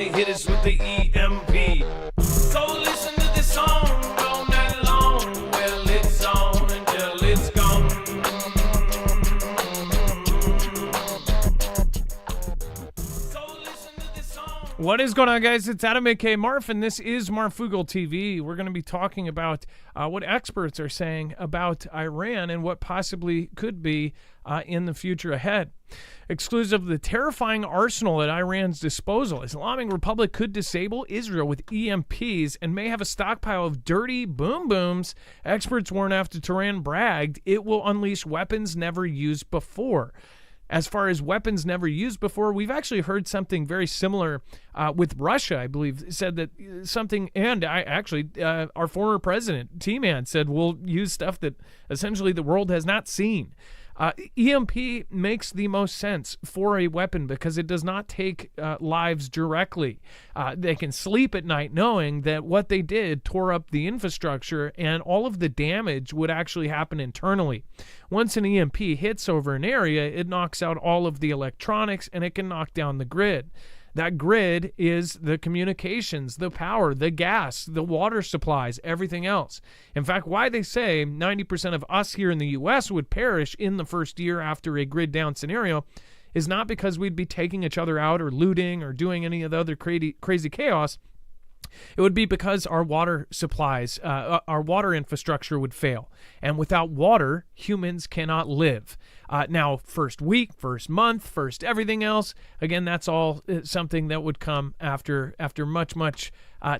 Hit us with the EMP. So listen to this song all night long. Well, it's on until it's gone. So listen to this song. What is going on, guys? It's Adam aka Marf, and this is Marfoogle TV. We're going to be talking about what experts are saying about Iran and what possibly could be in the future ahead. Exclusive, the terrifying arsenal at Iran's disposal. Islamic Republic could disable Israel with EMPs and may have a stockpile of dirty boom booms. Experts warn after Tehran bragged it will unleash weapons never used before. As far as weapons never used before, we've actually heard something very similar with Russia, I believe, said that something, and our former president, T-Man, said we'll use stuff that essentially the world has not seen. EMP makes the most sense for a weapon because it does not take lives directly. They can sleep at night knowing that what they did tore up the infrastructure and all of the damage would actually happen internally. Once an EMP hits over an area, it knocks out all of the electronics and it can knock down the grid. That grid is the communications, the power, the gas, the water supplies, everything else. In fact, why they say 90% of us here in the U.S. would perish in the first year after a grid down scenario is not because we'd be taking each other out or looting or doing any of the other crazy chaos. It would be because our water supplies, our water infrastructure would fail. And without water, humans cannot live. Now, first week, first month, first everything else, again, that's all something that would come after much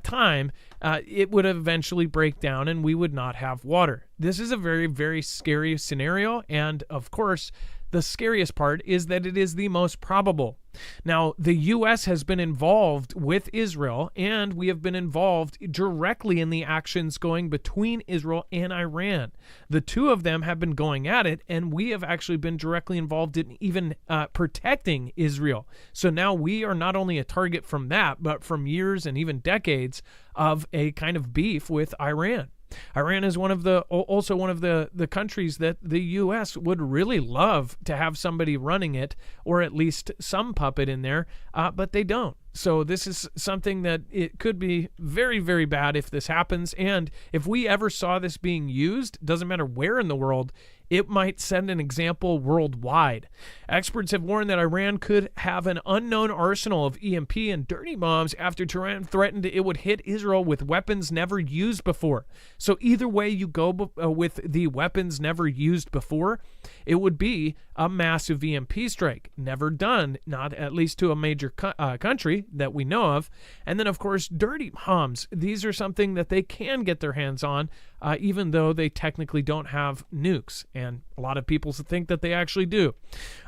time. It would eventually break down and we would not have water. This is a very, very scary scenario. And of course, the scariest part is that it is the most probable. Now, the U.S. has been involved with Israel, and we have been involved directly in the actions going between Israel and Iran. The two of them have been going at it, and we have actually been directly involved in even protecting Israel. So now we are not only a target from that, but from years and even decades of a kind of beef with Iran. Iran is also one of the countries that the U.S. would really love to have somebody running it, or at least some puppet in there, but they don't. So this is something that it could be very, very bad if this happens. And if we ever saw this being used, doesn't matter where in the world, it might send an example worldwide. Experts have warned that Iran could have an unknown arsenal of EMP and dirty bombs after Tehran threatened it would hit Israel with weapons never used before. So either way you go with the weapons never used before, it would be a massive EMP strike. Never done, not at least to a major country that we know of. And then, of course, dirty bombs. These are something that they can get their hands on, even though they technically don't have nukes. And a lot of people think that they actually do.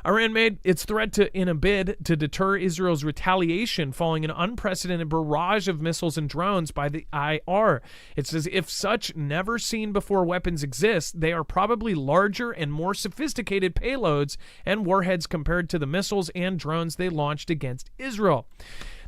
Iran made its threat in a bid to deter Israel's retaliation following an unprecedented barrage of missiles and drones by the IR. It says if such never-seen-before weapons exist, they are probably larger and more sophisticated payloads and warheads compared to the missiles and drones they launched against Israel.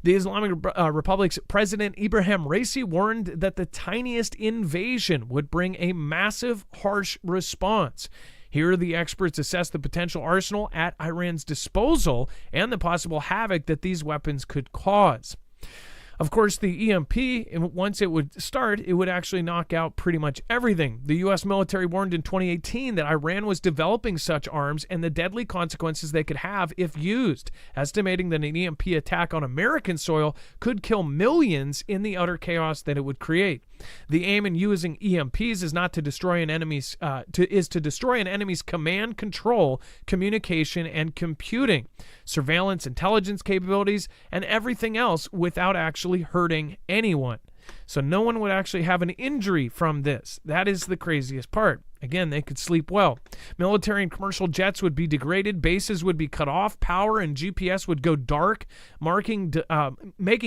The Islamic Republic's President Ibrahim Raisi warned that the tiniest invasion would bring a massive, harsh response. Here, the experts assess the potential arsenal at Iran's disposal and the possible havoc that these weapons could cause. Of course, the EMP, once it would start, it would actually knock out pretty much everything. The U.S. military warned in 2018 that Iran was developing such arms and the deadly consequences they could have if used, estimating that an EMP attack on American soil could kill millions in the utter chaos that it would create. The aim in using EMPs is not to destroy an enemy's to destroy an enemy's command, control, communication, and computing, surveillance, intelligence capabilities, and everything else without actually hurting anyone. So no one would actually have an injury from this. That is the craziest part. Again, they could sleep well. Military and commercial jets would be degraded, bases would be cut off, power and GPS would go dark, making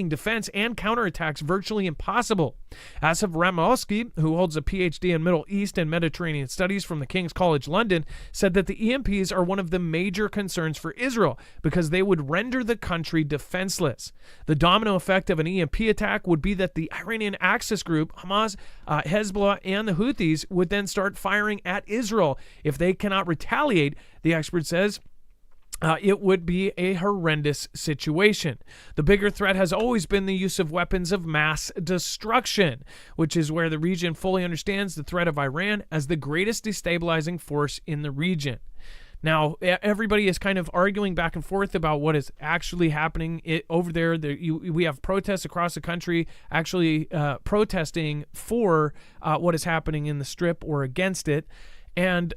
defense and counterattacks virtually impossible. Asif Ramowski, who holds a PhD in Middle East and Mediterranean Studies from the King's College London, said that the EMPs are one of the major concerns for Israel because they would render the country defenseless. The domino effect of an EMP attack would be that the Iranian Axis group, Hamas, Hezbollah, and the Houthis would then start firing at Israel. If they cannot retaliate, the expert says, it would be a horrendous situation. The bigger threat has always been the use of weapons of mass destruction, which is where the region fully understands the threat of Iran as the greatest destabilizing force in the region. Now, everybody is kind of arguing back and forth about what is actually happening over there. We have protests across the country actually protesting for what is happening in the Strip or against it. And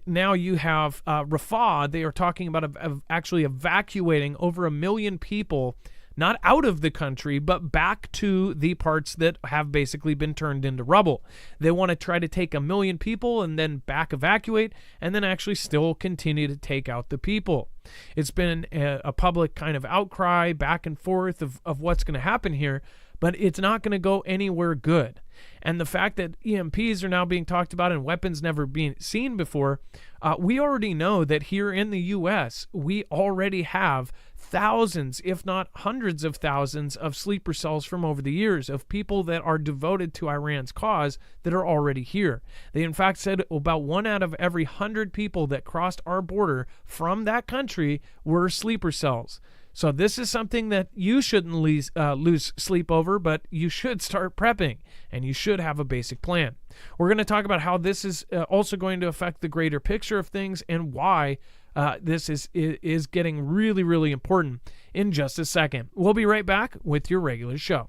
now you have Rafah. They are talking about actually evacuating over 1 million people, not out of the country, but back to the parts that have basically been turned into rubble. They want to try to take 1 million people and then back evacuate, and then actually still continue to take out the people. It's been a public kind of outcry back and forth of what's going to happen here, but it's not going to go anywhere good. And the fact that EMPs are now being talked about and weapons never being seen before, we already know that here in the U.S., we already have thousands, if not hundreds of thousands of sleeper cells from over the years of people that are devoted to Iran's cause that are already here. They, in fact, said about 1 out of every 100 people that crossed our border from that country were sleeper cells. So this is something that you shouldn't lose sleep over, but you should start prepping, and you should have a basic plan. We're going to talk about how this is also going to affect the greater picture of things and why this is getting really, really important in just a second. We'll be right back with your regular show.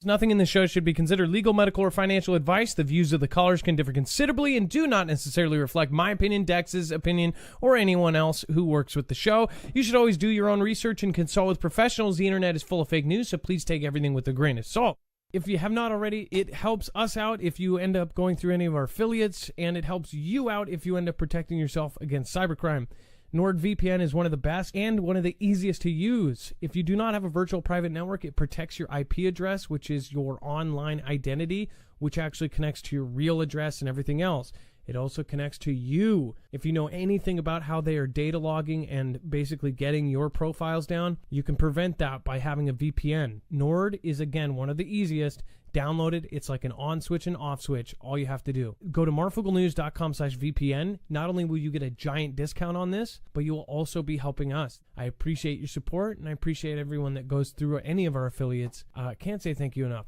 Nothing in this show should be considered legal, medical, or financial advice. The views of the callers can differ considerably and do not necessarily reflect my opinion, Dex's opinion, or anyone else who works with the show. You should always do your own research and consult with professionals. The internet is full of fake news, so please take everything with a grain of salt. If you have not already, it helps us out if you end up going through any of our affiliates, and it helps you out if you end up protecting yourself against cybercrime. NordVPN is one of the best and one of the easiest to use. If you do not have a virtual private network, it protects your IP address, which is your online identity, which actually connects to your real address and everything else. It also connects to you. If you know anything about how they are data logging and basically getting your profiles down, you can prevent that by having a VPN. Nord is, again, one of the easiest. Download it. It's like an on switch and off switch. All you have to do. Go to marfooglenews.com/VPN. Not only will you get a giant discount on this, but you will also be helping us. I appreciate your support, and I appreciate everyone that goes through any of our affiliates. Can't say thank you enough.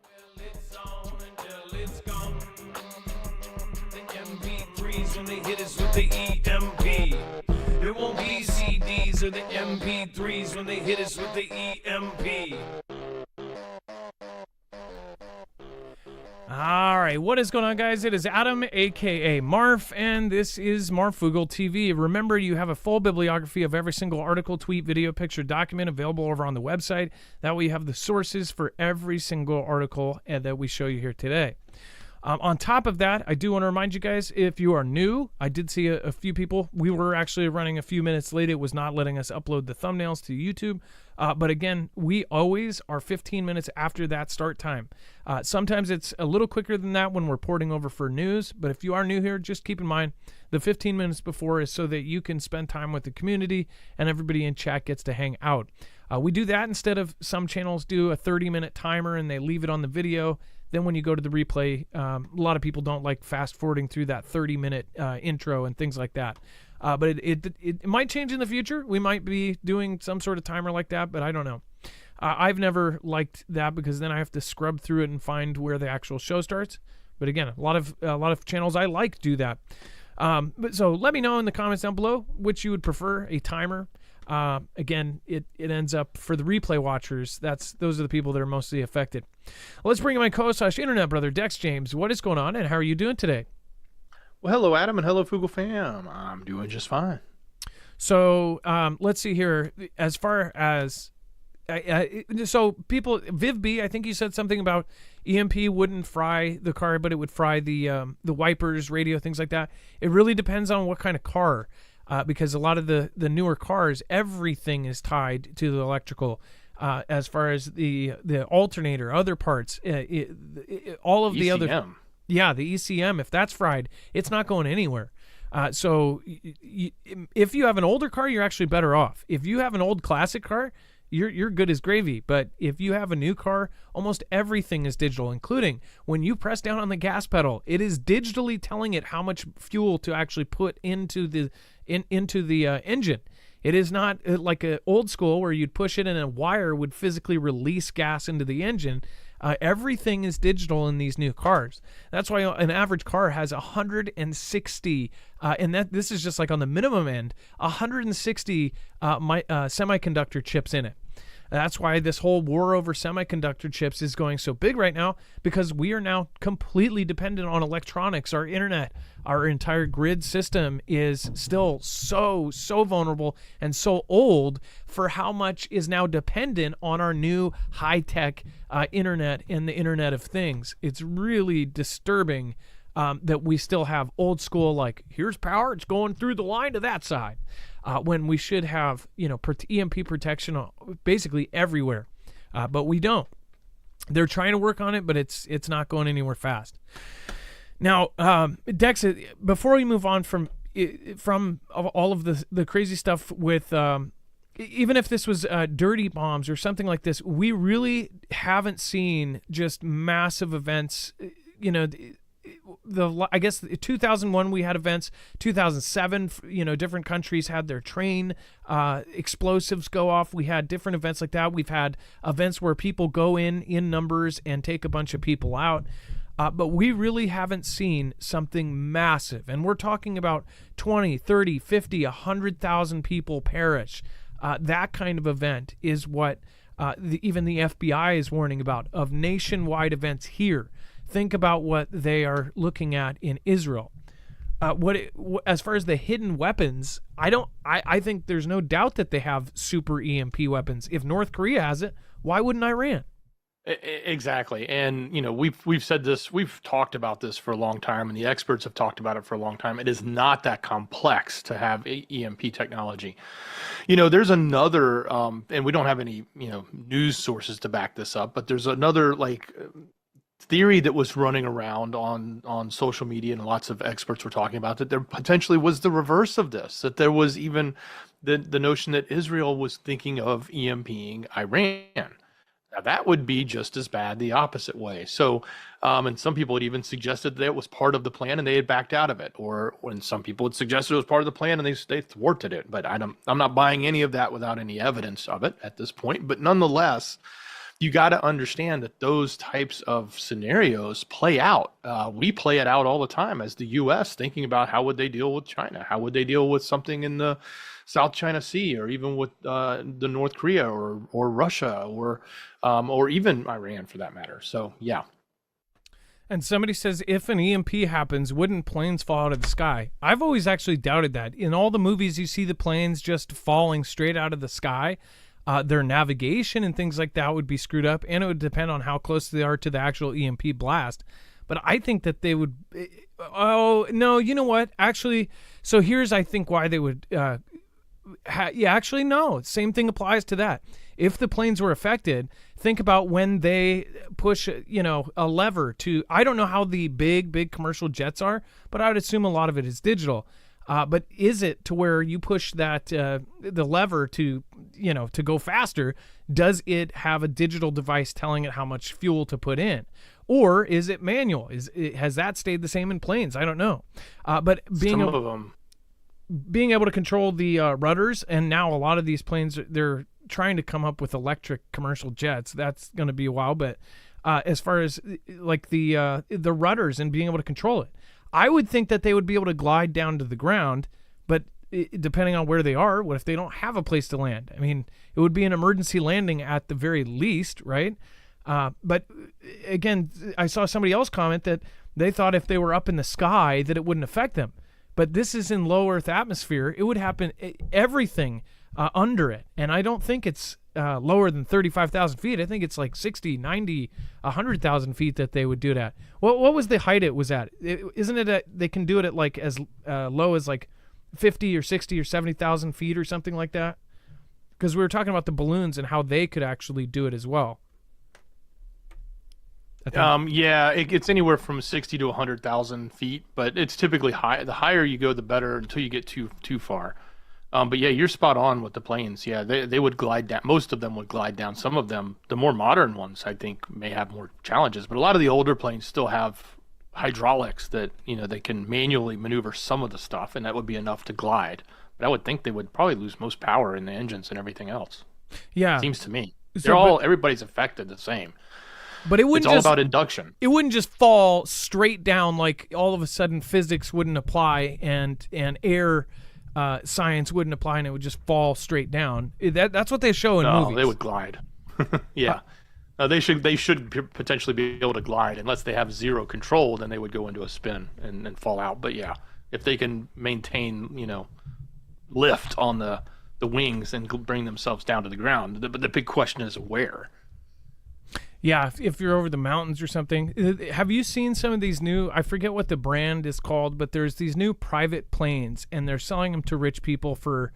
Well, it's on until it's gone. The MP3s when they hit us with the EMP. There won't be CDs or the MP3s when they hit us with the EMP. All right, what is going on, guys? It is Adam, a.k.a. Marf, and this is Marfoogle TV. Remember, you have a full bibliography of every single article, tweet, video, picture, document available over on the website. That way you have the sources for every single article that we show you here today. On top of that, I do want to remind you guys, if you are new, I did see a few people. We were actually running a few minutes late. It was not letting us upload the thumbnails to YouTube. But again, we always are 15 minutes after that start time. Sometimes it's a little quicker than that when we're porting over for news. But if you are new here, just keep in mind the 15 minutes before is so that you can spend time with the community and everybody in chat gets to hang out. We do that instead of some channels do a 30-minute timer and they leave it on the video. Then when you go to the replay, a lot of people don't like fast forwarding through that 30-minute intro and things like that. But it might change in the future. We might be doing some sort of timer like that, but I don't know. I've never liked that because then I have to scrub through it and find where the actual show starts. But again, a lot of channels I like do that. But so let me know in the comments down below which you would prefer, a timer. Again, it ends up for the replay watchers. Those are the people that are mostly affected. Let's bring in my co-host/internet brother Dex James. What is going on, and how are you doing today? Well, hello, Adam, and hello, Foogle fam. I'm doing just fine. So let's see here. As far as so people, Viv B, I think you said something about EMP wouldn't fry the car, but it would fry the wipers, radio, things like that. It really depends on what kind of car. Because a lot of the newer cars, everything is tied to the electrical, as far as the alternator, other parts, all of the other, the ECM. If that's fried, it's not going anywhere. So if you have an older car, you're actually better off. If you have an old classic car, you're good as gravy. But if you have a new car, almost everything is digital, including when you press down on the gas pedal, it is digitally telling it how much fuel to actually put into the engine. It is not like an old school where you'd push it and a wire would physically release gas into the engine. Everything is digital in these new cars. That's why an average car has 160, and this is just like on the minimum end, 160 semiconductor chips in it. That's why this whole war over semiconductor chips is going so big right now, because we are now completely dependent on electronics. Our internet, our entire grid system is still so vulnerable and so old for how much is now dependent on our new high-tech internet and the Internet of Things. It's really disturbing that we still have old school, like, here's power, it's going through the line to that side. When we should have, EMP protection basically everywhere, but we don't. They're trying to work on it, but it's not going anywhere fast. Now, Dex, before we move on from all of the crazy stuff with, even if this was dirty bombs or something like this, we really haven't seen just massive events. I guess 2001 we had events. 2007, different countries had their train explosives go off. We had different events like that. We've had events where people go in numbers and take a bunch of people out. But we really haven't seen something massive. And we're talking about 20, 30, 50, 100,000 people perish. That kind of event is what even the FBI is warning about, of nationwide events here. Think about what they are looking at in Israel. As far as the hidden weapons, I think there's no doubt that they have super EMP weapons. If North Korea has it, why wouldn't Iran? Exactly. And, we've said this, we've talked about this for a long time, and the experts have talked about it for a long time. It is not that complex to have EMP technology. There's another, and we don't have any, news sources to back this up, but there's another, theory that was running around on social media, and lots of experts were talking about, that there potentially was the reverse of this, that there was even the notion that Israel was thinking of EMPing Iran. Now that would be just as bad the opposite way. So, and some people had even suggested that it was part of the plan and they had backed out of it, or when some people had suggested it was part of the plan and they thwarted it. But I'm not buying any of that without any evidence of it at this point. But nonetheless, you got to understand that those types of scenarios play out. We play it out all the time as the U.S. thinking about how would they deal with China? How would they deal with something in the South China Sea, or even with the North Korea or Russia or even Iran for that matter? So, yeah. And somebody says, if an EMP happens, wouldn't planes fall out of the sky? I've always actually doubted that. In all the movies, you see the planes just falling straight out of the sky. Their navigation and things like that would be screwed up, and it would depend on how close they are to the actual EMP blast. But I think that they would... Oh, no, you know what? Actually, so here's, I think, why they would... actually, no. Same thing applies to that. If the planes were affected, think about when they push, a lever to... I don't know how the big commercial jets are, but I would assume a lot of it is digital. But is it to where you push that the lever to go faster? Does it have a digital device telling it how much fuel to put in, or is it manual? Has that stayed the same in planes? I don't know. But being able to control the rudders, and now a lot of these planes, they're trying to come up with electric commercial jets. That's going to be a while. But as far as like the rudders and being able to control it, I would think that they would be able to glide down to the ground, but depending on where they are, what if they don't have a place to land? I mean, it would be an emergency landing at the very least, right? But again, I saw somebody else comment that they thought if they were up in the sky that it wouldn't affect them. But this is in low Earth atmosphere. It would happen, everything under it. And I don't think it's lower than 35,000 feet. I think it's like 60, 90, 100,000 feet that they would do that. What was the height it was at? Isn't it they can do it at like as low as like 50 or 60 or 70,000 feet or something like that? Because we were talking about the balloons and how they could actually do it as well. Yeah, it's anywhere from 60 to 100,000 feet, but it's typically high. The higher you go, the better, until you get too far. But yeah, you're spot on with the planes. Yeah, they would glide down. Most of them would glide down. Some of them, the more modern ones, I think, may have more challenges. But a lot of the older planes still have hydraulics that, they can manually maneuver some of the stuff, and that would be enough to glide. But I would think they would probably lose most power in the engines and everything else. Yeah. Seems to me. So, Everybody's affected the same. But it wouldn't It's all about induction. It wouldn't just fall straight down like all of a sudden physics wouldn't apply and air science wouldn't apply and it would just fall straight down. That's what they show in movies. No, they would glide. Yeah. They should potentially be able to glide unless they have zero control. Then they would go into a spin and fall out. But yeah, if they can maintain, lift on the wings and bring themselves down to the ground. But the big question is where. Yeah, if you're over the mountains or something. Have you seen some of these new, I forget what the brand is called, but there's these new private planes, and they're selling them to rich people for,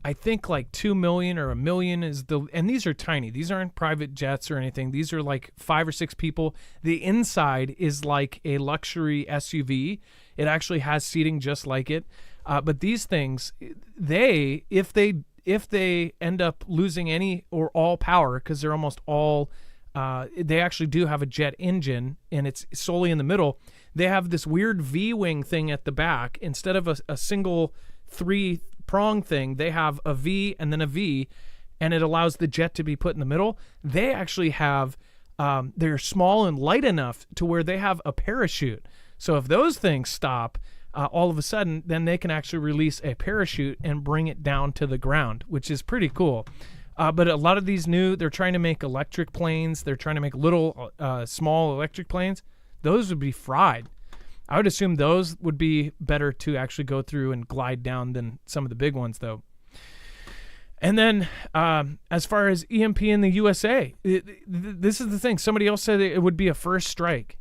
I think, like $2 million or $1 million and these are tiny. These aren't private jets or anything. These are like 5 or 6 people. The inside is like a luxury SUV. It actually has seating just like it. But these things, if they end up losing any or all power, because they're almost all, they actually do have a jet engine, and it's solely in the middle. They have this weird V-wing thing at the back. Instead of a single 3-prong thing, they have a V and then a V, and it allows the jet to be put in the middle. They actually have, they're small and light enough to where they have a parachute. So if those things stop, all of a sudden, then they can actually release a parachute and bring it down to the ground, which is pretty cool. But a lot of these they're trying to make electric planes. They're trying to make little, small electric planes. Those would be fried. I would assume those would be better to actually go through and glide down than some of the big ones, though. And then as far as EMP in the USA, this is the thing. Somebody else said it would be a first strike.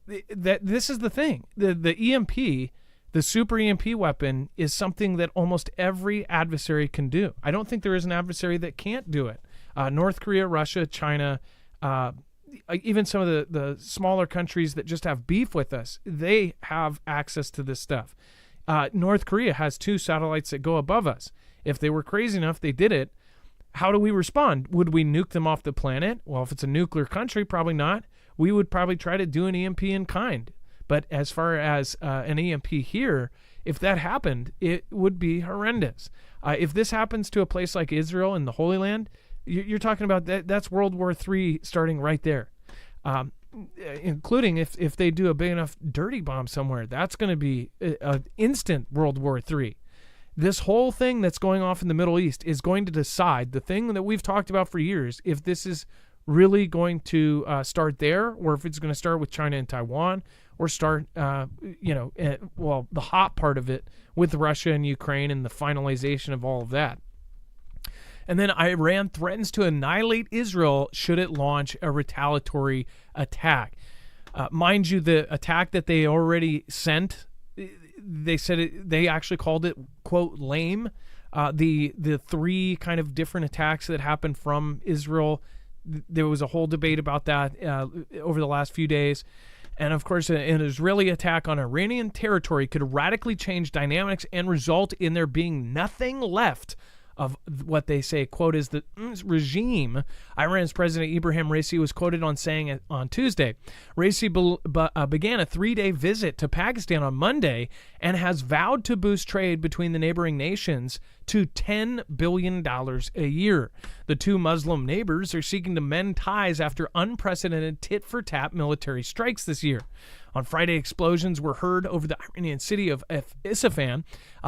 This is the thing. The EMP, the super EMP weapon, is something that almost every adversary can do. I don't think there is an adversary that can't do it. North Korea, Russia, China, even some of the smaller countries that just have beef with us, they have access to this stuff. North Korea has 2 satellites that go above us. If they were crazy enough, they did it. How do we respond? Would we nuke them off the planet? Well, if it's a nuclear country, probably not. We would probably try to do an EMP in kind. But as far as an EMP here, if that happened, it would be horrendous. If this happens to a place like Israel and the Holy Land, you're talking about that's World War III starting right there. Including if they do a big enough dirty bomb somewhere, that's going to be an instant World War III. This whole thing that's going off in the Middle East is going to decide the thing that we've talked about for years, if this is really going to start there, or if it's going to start with China and Taiwan, or start, the hot part of it with Russia and Ukraine and the finalization of all of that. And then Iran threatens to annihilate Israel should it launch a retaliatory attack. Mind you, the attack that they already sent, they said they actually called it, quote, lame. The 3 kind of different attacks that happened from Israel, there was a whole debate about that over the last few days. And of course, an Israeli attack on Iranian territory could radically change dynamics and result in there being nothing left of what they say, quote, is the regime. Iran's President Ibrahim Raisi was quoted on saying on Tuesday. Raisi began a 3-day visit to Pakistan on Monday and has vowed to boost trade between the neighboring nations to $10 billion a year. The 2 Muslim neighbors are seeking to mend ties after unprecedented tit-for-tat military strikes this year. On Friday, explosions were heard over the Iranian city of Isfahan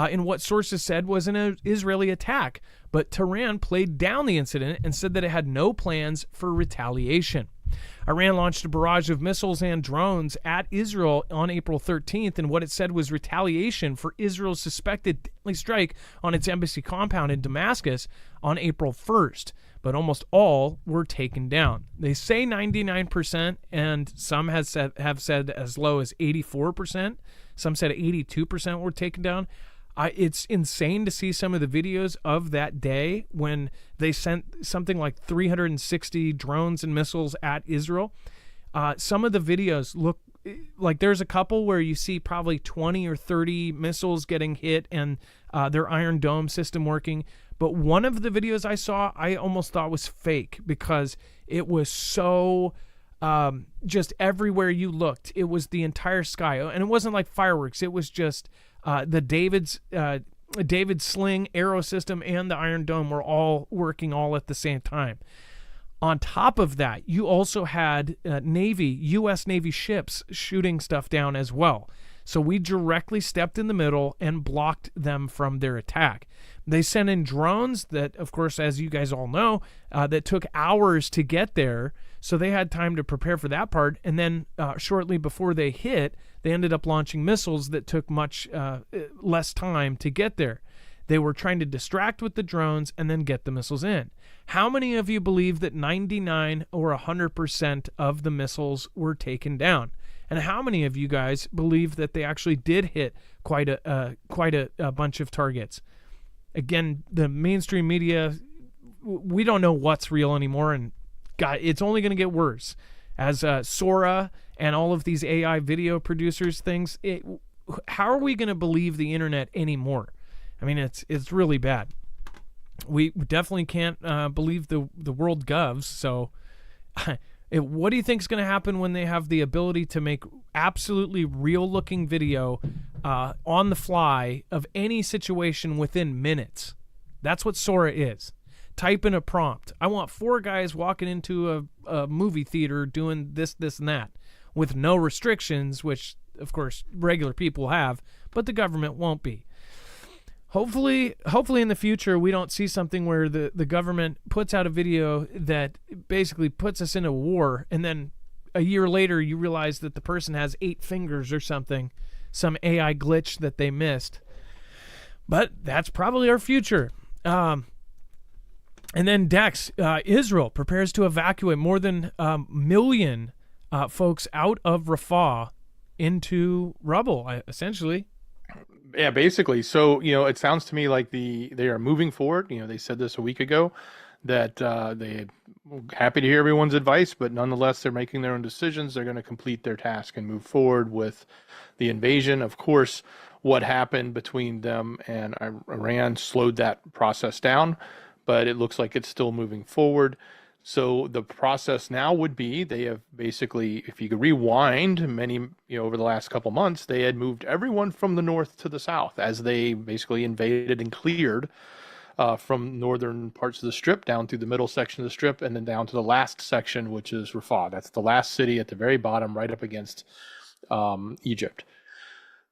in what sources said was an Israeli attack, but Tehran played down the incident and said that it had no plans for retaliation. Iran launched a barrage of missiles and drones at Israel on April 13th in what it said was retaliation for Israel's suspected deadly strike on its embassy compound in Damascus on April 1st. But almost all were taken down. They say 99%, and some have said as low as 84%. Some said 82% were taken down. It's insane to see some of the videos of that day when they sent something like 360 drones and missiles at Israel. Some of the videos look like there's a couple where you see probably 20 or 30 missiles getting hit and their Iron Dome system working. But one of the videos I saw, I almost thought was fake because it was so just everywhere you looked. It was the entire sky. And it wasn't like fireworks. It was just the David Sling arrow system and the Iron Dome were all working all at the same time. On top of that, you also had U.S. Navy ships shooting stuff down as well. So we directly stepped in the middle and blocked them from their attack. They sent in drones that, of course, as you guys all know, that took hours to get there. So they had time to prepare for that part. And then shortly before they hit, they ended up launching missiles that took much less time to get there. They were trying to distract with the drones and then get the missiles in. How many of you believe that 99 or 100% of the missiles were taken down? And how many of you guys believe that they actually did hit quite a bunch of targets? Again, the mainstream media, we don't know what's real anymore, and God, it's only going to get worse. As Sora and all of these AI video producers things, how are we going to believe the internet anymore? I mean, it's really bad. We definitely can't believe the world govs. So what do you think is going to happen when they have the ability to make absolutely real-looking video on the fly of any situation within minutes? That's what Sora is. Type in a prompt. I want 4 guys walking into a movie theater doing this, and that with no restrictions, which, of course, regular people have, but the government won't be. Hopefully in the future, we don't see something where the government puts out a video that basically puts us in a war, and then a year later you realize that the person has 8 fingers or something, some AI glitch that they missed. But that's probably our future. And then Dex, Israel prepares to evacuate more than 1 million folks out of Rafah into rubble, essentially. Yeah, basically. So, it sounds to me like they are moving forward. They said this a week ago that they happy to hear everyone's advice, but nonetheless, they're making their own decisions. They're going to complete their task and move forward with the invasion. Of course, what happened between them and Iran slowed that process down, but it looks like it's still moving forward. So the process now would be they have basically, if you could rewind many, over the last couple months, they had moved everyone from the north to the south as they basically invaded and cleared from northern parts of the strip down through the middle section of the strip and then down to the last section, which is Rafah. That's the last city at the very bottom, right up against Egypt.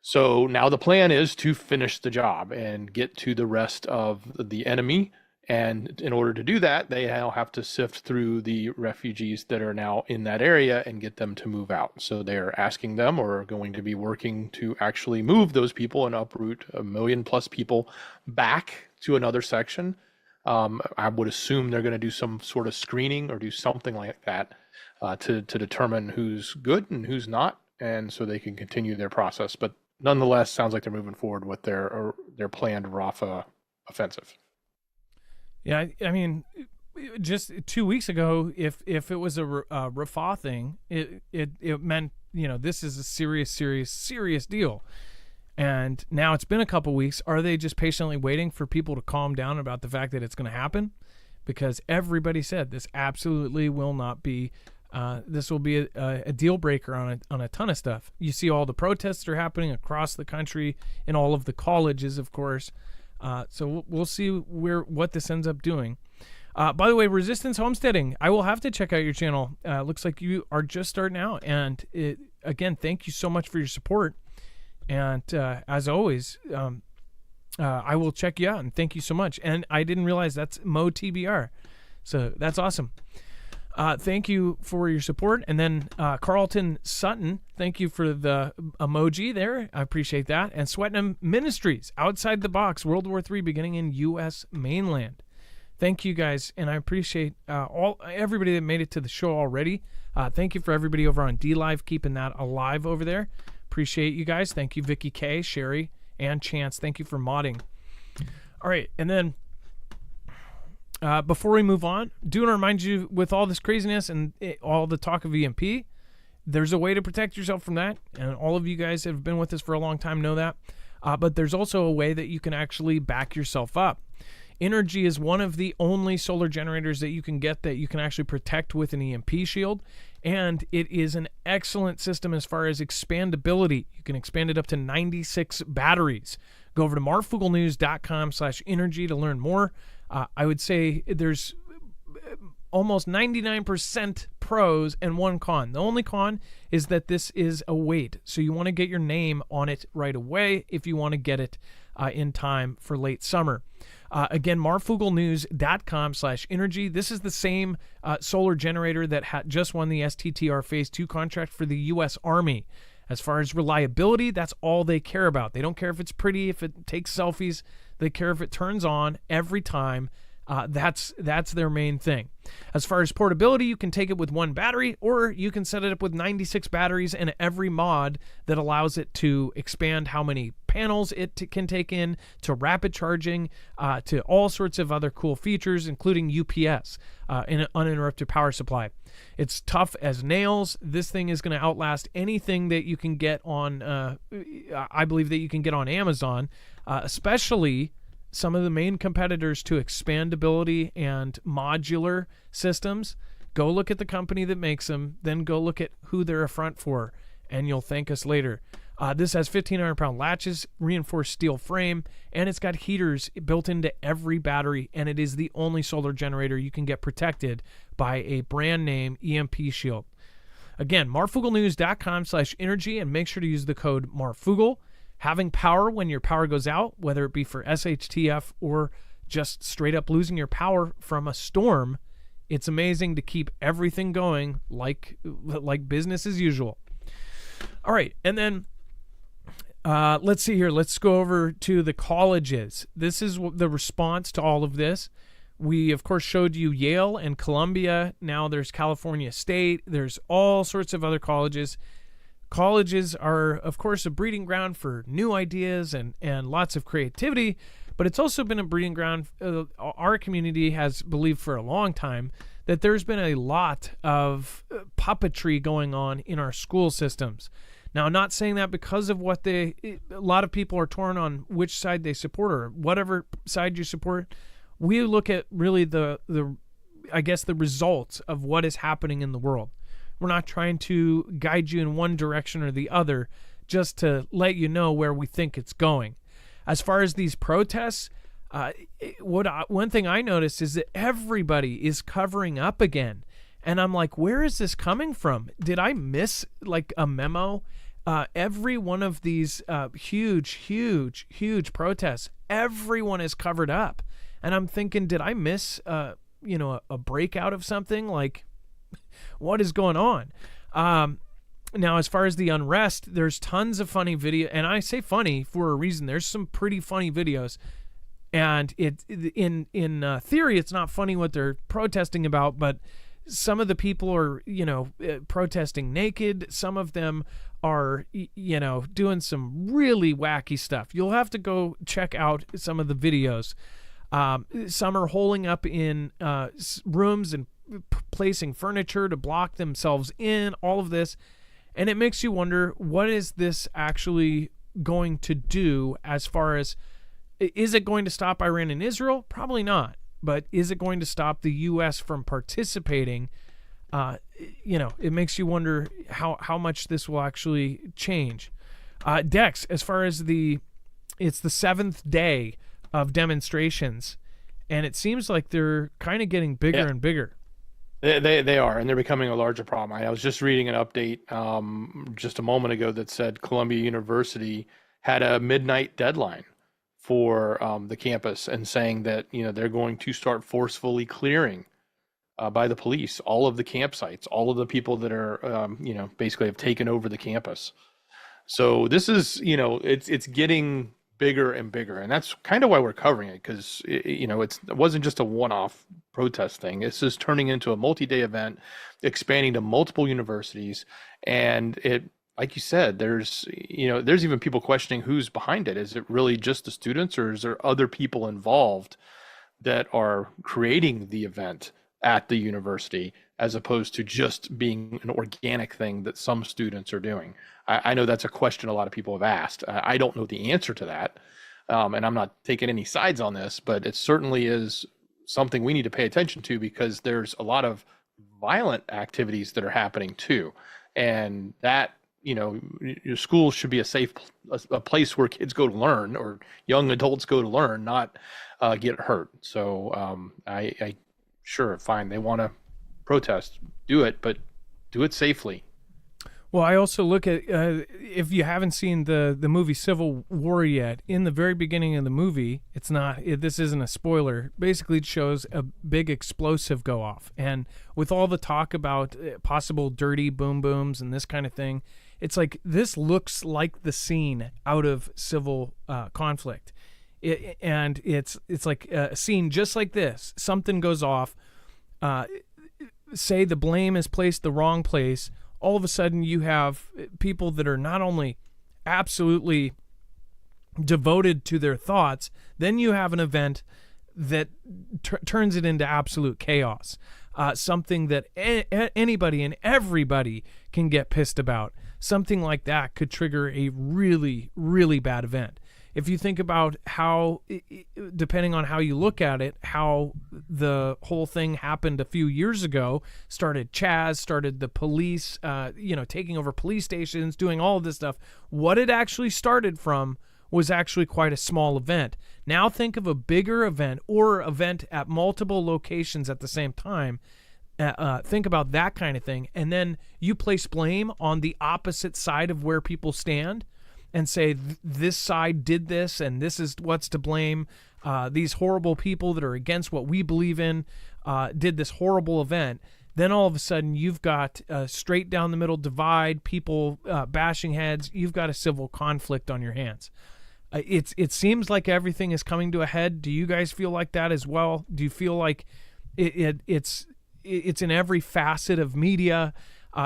So now the plan is to finish the job and get to the rest of the enemy. And in order to do that, they now have to sift through the refugees that are now in that area and get them to move out. So they're asking them, or going to be working to actually move those people and uproot 1 million plus people back to another section. I would assume they're going to do some sort of screening or do something like that to determine who's good and who's not, and so they can continue their process. But nonetheless, sounds like they're moving forward with their planned Rafah offensive. Yeah, I mean, just 2 weeks ago, if it was a Rafah thing, it meant, this is a serious deal. And now it's been a couple weeks. Are they just patiently waiting for people to calm down about the fact that it's going to happen? Because everybody said this absolutely will not be, this will be a deal breaker on a ton of stuff. You see all the protests that are happening across the country in all of the colleges, of course. So we'll see what this ends up doing. By the way, Resistance Homesteading, I will have to check out your channel. Looks like you are just starting out. And again, thank you so much for your support. And as always, I will check you out. And thank you so much. And I didn't realize that's MoTBR. So that's awesome. Thank you for your support. And then Carlton Sutton, thank you for the emoji there. I appreciate that. And Sweatinum Ministries, Outside the Box, World War III beginning in U.S. mainland. Thank you guys, and I appreciate everybody that made it to the show already. Thank you for everybody over on DLive keeping that alive over there. Appreciate you guys. Thank you, Vicky K, Sherry, and Chance. Thank you for modding. All right, and then before we move on, do want to remind you, with all this craziness and all the talk of EMP, there's a way to protect yourself from that, and all of you guys that have been with us for a long time know that. But there's also a way that you can actually back yourself up. Energy is one of the only solar generators that you can get that you can actually protect with an EMP shield, and it is an excellent system as far as expandability. You can expand it up to 96 batteries. Go over to marfooglenews.com/energy to learn more. I would say there's almost 99% pros and one con. The only con is that this is a weight, so you want to get your name on it right away if you want to get it in time for late summer. Again, marfooglenews.com/energy. This is the same solar generator that just won the STTR Phase 2 contract for the U.S. Army. As far as reliability, that's all they care about. They don't care if it's pretty, if it takes selfies. They care if it turns on every time. That's their main thing. As far as portability, you can take it with one battery, or you can set it up with 96 batteries and every mod that allows it to expand how many panels it can take in, to rapid charging, to all sorts of other cool features, including UPS, an uninterrupted power supply. It's tough as nails. This thing is going to outlast anything that you can get on, I believe that you can get on Amazon, especially some of the main competitors to expandability and modular systems. Go look at the company that makes them, then go look at who they're a front for, and you'll thank us later. This has 1,500-pound latches, reinforced steel frame, and it's got heaters built into every battery, and it is the only solar generator you can get protected by a brand name EMP Shield. Again, marfooglenews.com/energy, and make sure to use the code MARFOOGLE. Having power when your power goes out, whether it be for SHTF or just straight up losing your power from a storm, it's amazing to keep everything going like business as usual. All right, and then let's see here. Let's go over to the colleges. This is the response to all of this. We, of course, showed you Yale and Columbia. Now there's California State. There's all sorts of other colleges. Colleges are, of course, a breeding ground for new ideas and lots of creativity, but it's also been a breeding ground. Our community has believed for a long time that there's been a lot of puppetry going on in our school systems. Now, I'm not saying that because of what a lot of people are torn on which side they support or whatever side you support. We look at really the results of what is happening in the world. We're not trying to guide you in one direction or the other, just to let you know where we think it's going. As far as these protests, one thing I noticed is that everybody is covering up again. And I'm like, where is this coming from? Did I miss like a memo? Every one of these huge protests, everyone is covered up. And I'm thinking, did I miss a breakout of something? Like, what is going on? Now, as far as the unrest, there's tons of funny video, and I say funny for a reason. There's some pretty funny videos, and in theory, it's not funny what they're protesting about, but some of the people are, protesting naked. Some of them are, doing some really wacky stuff. You'll have to go check out some of the videos. Some are holing up in rooms and placing furniture to block themselves in, all of this. And it makes you wonder, what is this actually going to do as far as, is it going to stop Iran and Israel? Probably not. But is it going to stop the U.S. from participating? It makes you wonder how much this will actually change. Dex, as far as it's the 7th day of demonstrations, and it seems like they're kind of getting bigger and bigger. They are, and they're becoming a larger problem. I was just reading an update just a moment ago that said Columbia University had a midnight deadline for the campus, and saying that they're going to start forcefully clearing by the police all of the campsites, all of the people that are basically have taken over the campus. So this is it's getting bigger and bigger, and that's kind of why we're covering it, because it wasn't just a one-off protest thing. This is turning into a multi-day event, expanding to multiple universities, and it, like you said, there's even people questioning who's behind it. Is it really just the students, or is there other people involved that are creating the event at the university, as opposed to just being an organic thing that some students are doing? I know that's a question a lot of people have asked. I don't know the answer to that. And I'm not taking any sides on this, but it certainly is something we need to pay attention to, because there's a lot of violent activities that are happening too. And that, your schools should be a place where kids go to learn, or young adults go to learn, not get hurt. So I sure, fine, they want to protest, do it, but do it safely. Well, I also look at, if you haven't seen the movie Civil War yet, in the very beginning of the movie, this isn't a spoiler, basically it shows a big explosive go off. And with all the talk about possible dirty boom booms and this kind of thing, it's like, this looks like the scene out of civil conflict. And it's like a scene just like this. Something goes off, say the blame is placed the wrong place. All of a sudden you have people that are not only absolutely devoted to their thoughts, then you have an event that turns it into absolute chaos. Something that anybody and everybody can get pissed about. Something like that could trigger a really, really bad event. If you think about how, depending on how you look at it, how the whole thing happened a few years ago, started the police, taking over police stations, doing all of this stuff. What it actually started from was actually quite a small event. Now think of a bigger event, or event at multiple locations at the same time. Think about that kind of thing. And then you place blame on the opposite side of where people stand, and say this side did this and this is what's to blame. These horrible people that are against what we believe in did this horrible event. Then all of a sudden you've got a straight down the middle divide, people bashing heads. You've got a civil conflict on your hands. It seems like everything is coming to a head. Do you guys feel like that as well? Do you feel like it's in every facet of media?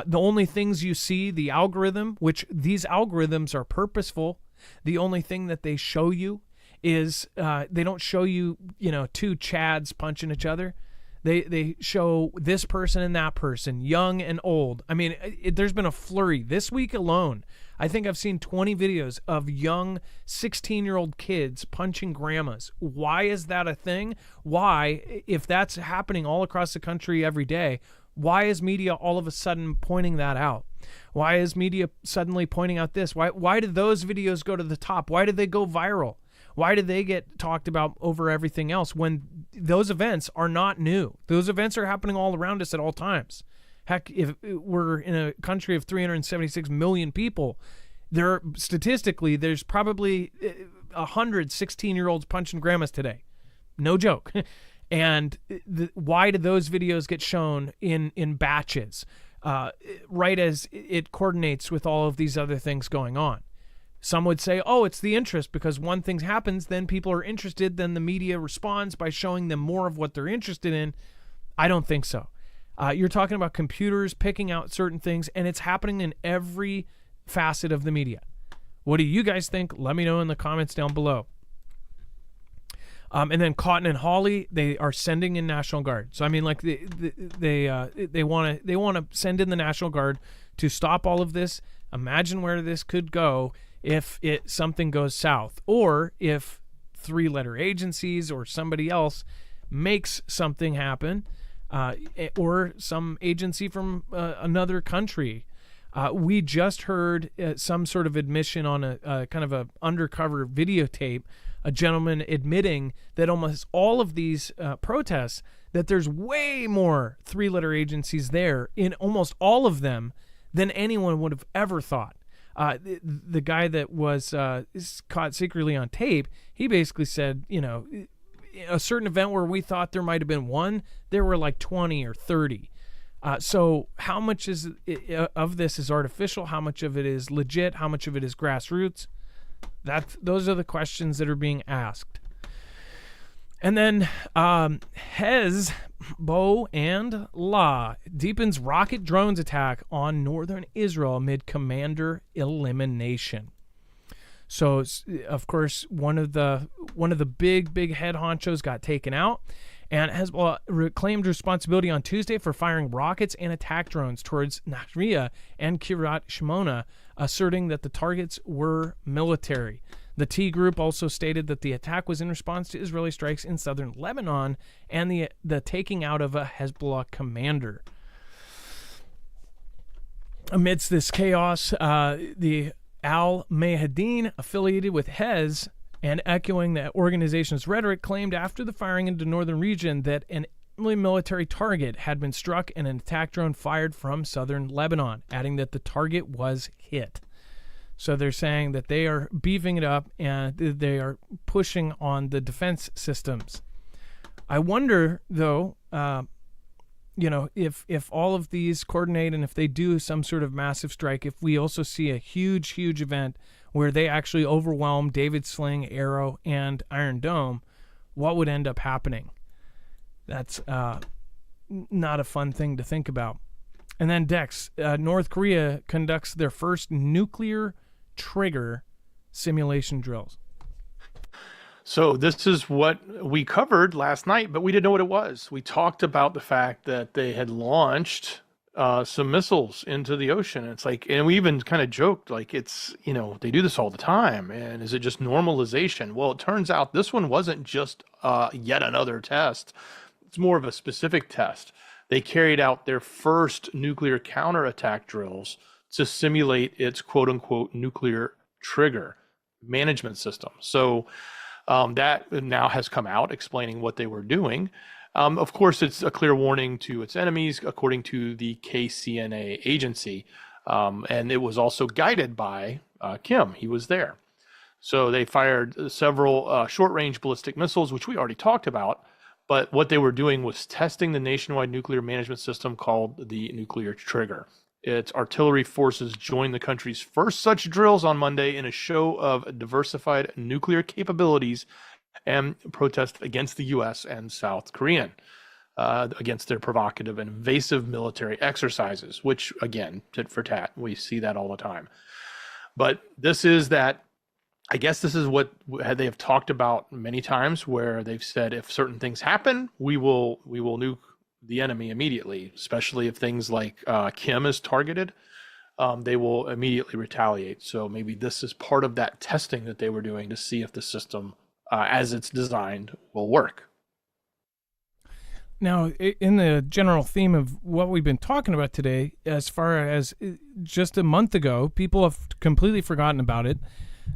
The only things you see, the algorithm, which these algorithms are purposeful, the only thing that they show you is they don't show you, two Chads punching each other. They show this person and that person, young and old. I mean, there's been a flurry. This week alone, I think I've seen 20 videos of young 16-year-old kids punching grandmas. Why is that a thing? Why, if that's happening all across the country every day, why is media all of a sudden pointing that out? Why is media suddenly pointing out this? Why did those videos go to the top? Why did they go viral? Why did they get talked about over everything else when those events are not new? Those events are happening all around us at all times. Heck, if we're in a country of 376 million people, statistically, there's probably 100 16-year-olds punching grandmas today. No joke. And why do those videos get shown in batches, right as it coordinates with all of these other things going on? Some would say, oh, it's the interest, because one thing happens, then people are interested, then the media responds by showing them more of what they're interested in. I don't think so. You're talking about computers picking out certain things, and it's happening in every facet of the media. What do you guys think? Let me know in the comments down below. And then Cotton and Hawley, they are sending in National Guard. So I mean, like they want to send in the National Guard to stop all of this. Imagine where this could go if something goes south, or if three-letter agencies or somebody else makes something happen, or some agency from another country. We just heard some sort of admission on a kind of a undercover videotape, a gentleman admitting that almost all of these protests, that there's way more three-letter agencies there in almost all of them than anyone would have ever thought. The guy that was caught secretly on tape, he basically said, a certain event where we thought there might have been one, there were like 20 or 30. So how much of this is artificial? How much of it is legit? How much of it is grassroots? Those are the questions that are being asked. And then Hezbollah deepens rocket drones attack on northern Israel amid commander elimination. So, of course, one of the big head honchos got taken out, And Hezbollah claimed responsibility on Tuesday for firing rockets and attack drones towards Nahriya and Kiryat Shmona, asserting that the targets were military. The T group also stated that the attack was in response to Israeli strikes in southern Lebanon and the taking out of a Hezbollah commander. Amidst this chaos, the Al-Mayadeen, affiliated with Hez and echoing the organization's rhetoric, claimed after the firing into the northern region that an military target had been struck and an attack drone fired from southern Lebanon, adding that the target was hit. So they're saying that they are beefing it up and they are pushing on the defense systems. I wonder, though, if all of these coordinate and if they do some sort of massive strike, if we also see a huge event where they actually overwhelm David Sling, Arrow, and Iron Dome, what would end up happening? That's not a fun thing to think about. And then Dex, North Korea conducts their first nuclear trigger simulation drills. So this is what we covered last night, but we didn't know what it was. We talked about the fact that they had launched some missiles into the ocean. It's like, and we even kind of joked, like, it's, they do this all the time. And is it just normalization? Well, it turns out this one wasn't just yet another test. It's more of a specific test. They carried out their first nuclear counterattack drills to simulate its quote unquote nuclear trigger management system. So that now has come out explaining what they were doing. Of course, it's a clear warning to its enemies, according to the KCNA agency. And it was also guided by Kim. He was there. So they fired several short-range ballistic missiles, which we already talked about. But what they were doing was testing the nationwide nuclear management system called the nuclear trigger. Its artillery forces joined the country's first such drills on Monday in a show of diversified nuclear capabilities and protest against the U.S. and South Korean, against their provocative and invasive military exercises, which, again, tit for tat, we see that all the time. But this is that, I guess this is what they have talked about many times, where they've said if certain things happen, we will nuke the enemy immediately, especially if things like Kim is targeted, they will immediately retaliate. So maybe this is part of that testing that they were doing to see if the system, as it's designed, will work. Now, in the general theme of what we've been talking about today, as far as just a month ago, people have completely forgotten about it.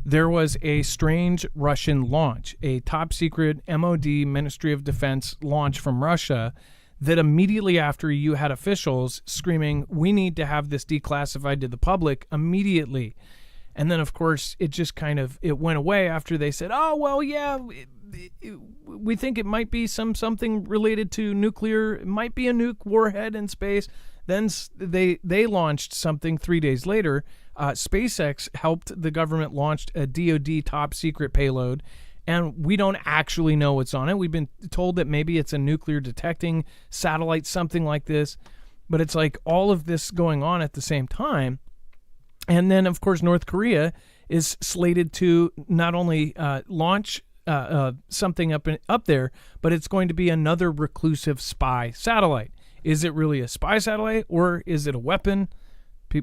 There was a strange Russian launch, a top secret MOD, Ministry of Defense launch from Russia, that immediately after you had officials screaming, we need to have this declassified to the public immediately. And then, of course, it just it went away after they said, oh, well, yeah, we think it might be something related to nuclear, it might be a nuke warhead in space. Then they launched something 3 days later. SpaceX helped the government launch a DoD top secret payload, and we don't actually know what's on it. We've been told that maybe it's a nuclear detecting satellite, something like this. But it's like all of this going on at the same time. And then, of course, North Korea is slated to not only launch something up there, but it's going to be another reclusive spy satellite. Is it really a spy satellite, or is it a weapon?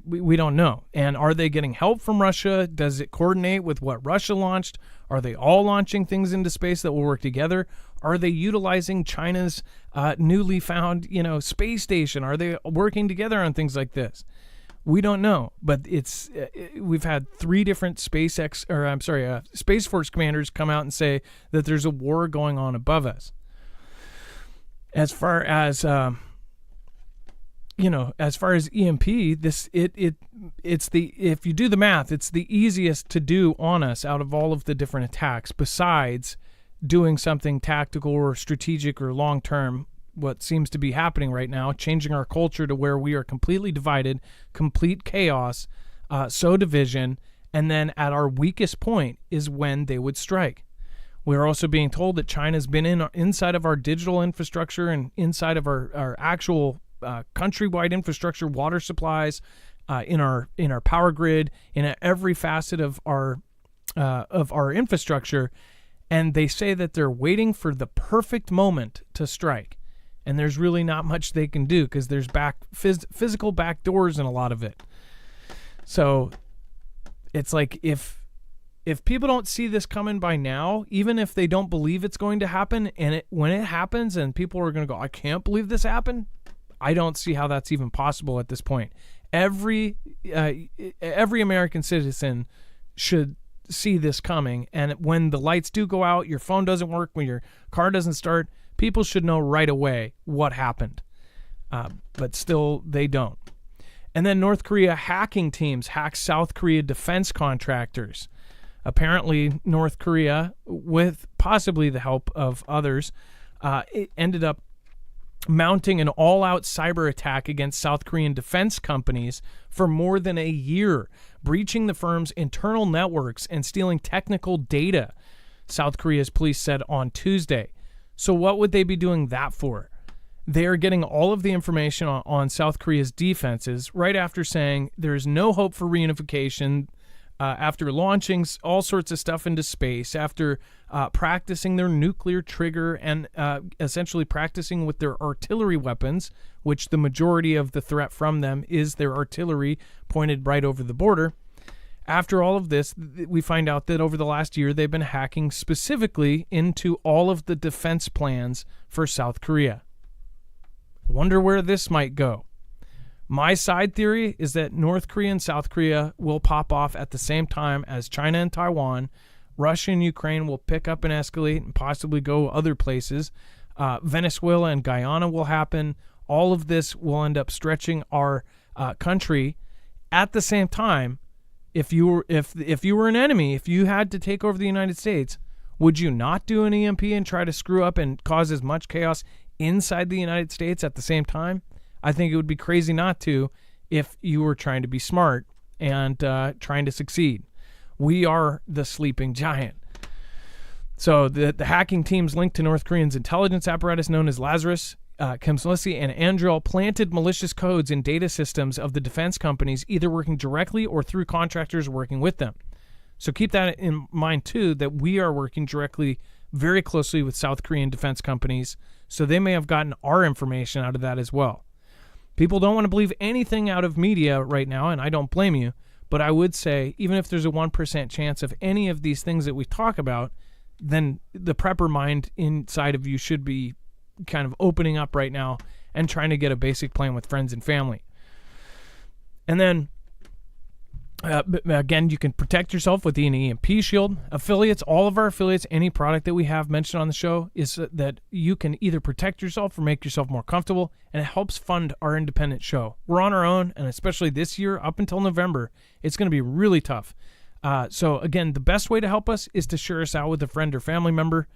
We don't know. And are they getting help from Russia? Does it coordinate with what Russia launched? Are they all launching things into space that will work together? Are they utilizing China's newly found, space station? Are they working together on things like this? We don't know. But it's we've had 3 different Space Force commanders come out and say that there's a war going on above us. As far as EMP, if you do the math, it's the easiest to do on us out of all of the different attacks, besides doing something tactical or strategic or long-term, what seems to be happening right now, changing our culture to where we are completely divided, complete chaos, division, and then at our weakest point is when they would strike. We're also being told that China's been inside of our digital infrastructure and inside of our actual countrywide infrastructure, water supplies, in our power grid, in every facet of our infrastructure, And they say that they're waiting for the perfect moment to strike. And there's really not much they can do because there's physical back doors in a lot of it. So it's like if people don't see this coming by now, even if they don't believe it's going to happen, and when it happens and people are going to go, I can't believe this happened, I don't see how that's even possible at this point. Every American citizen should see this coming, and when the lights do go out, your phone doesn't work, when your car doesn't start, people should know right away what happened. But still, they don't. And then North Korea hacking teams hack South Korea defense contractors. Apparently, North Korea, with possibly the help of others, it ended up mounting an all-out cyber attack against South Korean defense companies for more than a year, breaching the firm's internal networks and stealing technical data, South Korea's police said on Tuesday. So what would they be doing that for? They are getting all of the information on South Korea's defenses right after saying there's no hope for reunification, after launching all sorts of stuff into space, after practicing their nuclear trigger and essentially practicing with their artillery weapons, which the majority of the threat from them is their artillery pointed right over the border. After all of this, we find out that over the last year, they've been hacking specifically into all of the defense plans for South Korea. Wonder where this might go. My side theory is that North Korea and South Korea will pop off at the same time as China and Taiwan. Russia and Ukraine will pick up and escalate and possibly go other places. Venezuela and Guyana will happen. All of this will end up stretching our country. At the same time, if you were an enemy, if you had to take over the United States, would you not do an EMP and try to screw up and cause as much chaos inside the United States at the same time? I think it would be crazy not to if you were trying to be smart and trying to succeed. We are the sleeping giant. So the hacking teams linked to North Korean's intelligence apparatus known as Lazarus, Kemslisi, and Andrel planted malicious codes in data systems of the defense companies, either working directly or through contractors working with them. So keep that in mind, too, that we are working directly, very closely with South Korean defense companies, so they may have gotten our information out of that as well. People don't want to believe anything out of media right now, and I don't blame you, but I would say even if there's a 1% chance of any of these things that we talk about, then the prepper mind inside of you should be kind of opening up right now and trying to get a basic plan with friends and family. And then, again, you can protect yourself with the EMP Shield. Affiliates, all of our affiliates, any product that we have mentioned on the show is that you can either protect yourself or make yourself more comfortable, and it helps fund our independent show. We're on our own, and especially this year, up until November, it's going to be really tough. So, again, the best way to help us is to share us out with a friend or family member.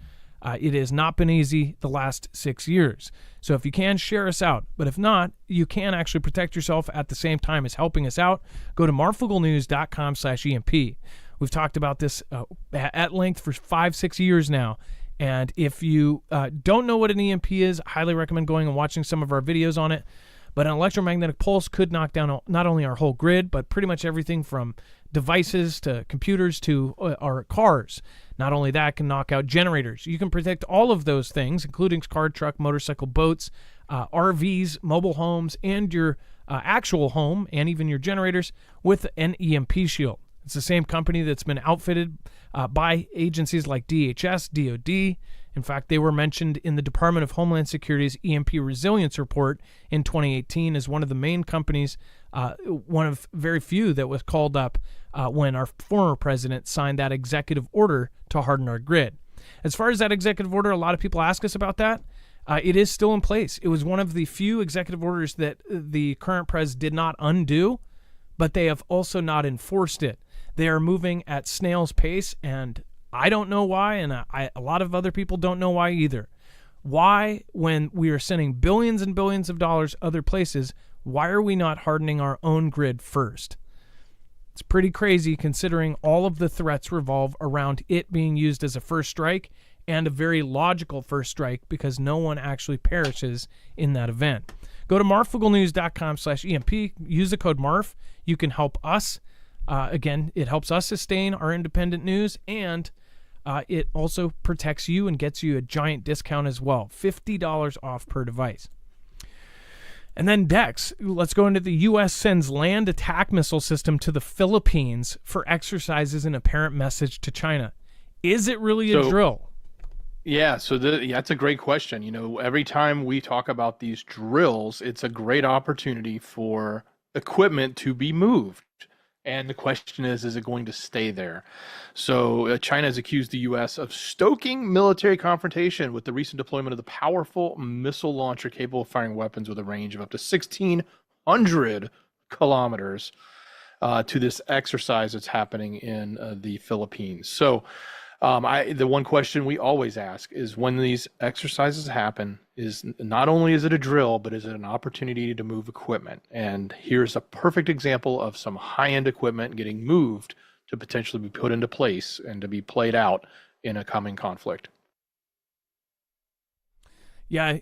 It has not been easy the last 6 years. So if you can, share us out. But if not, you can actually protect yourself at the same time as helping us out. Go to marfooglenews.com/EMP. We've talked about this at length for 5-6 years now. And if you don't know what an EMP is, I highly recommend going and watching some of our videos on it. But an electromagnetic pulse could knock down not only our whole grid, but pretty much everything from devices to computers to our cars. Not only that, can knock out generators. You can protect all of those things, including car, truck, motorcycle, boats, RVs, mobile homes, and your actual home, and even your generators, with an EMP Shield. It's the same company that's been outfitted by agencies like DHS, DOD. In fact, they were mentioned in the Department of Homeland Security's EMP Resilience Report in 2018 as one of the main companies, one of very few that was called up when our former president signed that executive order to harden our grid. As far as that executive order, a lot of people ask us about that. It is still in place. It was one of the few executive orders that the current pres did not undo, but they have also not enforced it. They are moving at snail's pace, and I don't know why, and a lot of other people don't know why either. Why, when we are sending billions and billions of dollars other places, why are we not hardening our own grid first? It's pretty crazy considering all of the threats revolve around it being used as a first strike, and a very logical first strike because no one actually perishes in that event. Go to marfooglenews.com/EMP. Use the code MARF. You can help us. Again, it helps us sustain our independent news, and it also protects you and gets you a giant discount as well, $50 off per device. And then Dex, let's go into the U.S. sends land attack missile system to the Philippines for exercises in apparent message to China. Is it really a drill? Yeah, so that's a great question. Every time we talk about these drills, it's a great opportunity for equipment to be moved. And the question is it going to stay there? So China has accused the U.S. of stoking military confrontation with the recent deployment of the powerful missile launcher capable of firing weapons with a range of up to 1,600 kilometers to this exercise that's happening in the Philippines. So the one question we always ask is when these exercises happen is not only is it a drill, but is it an opportunity to move equipment? And here's a perfect example of some high-end equipment getting moved to potentially be put into place and to be played out in a coming conflict. Yeah,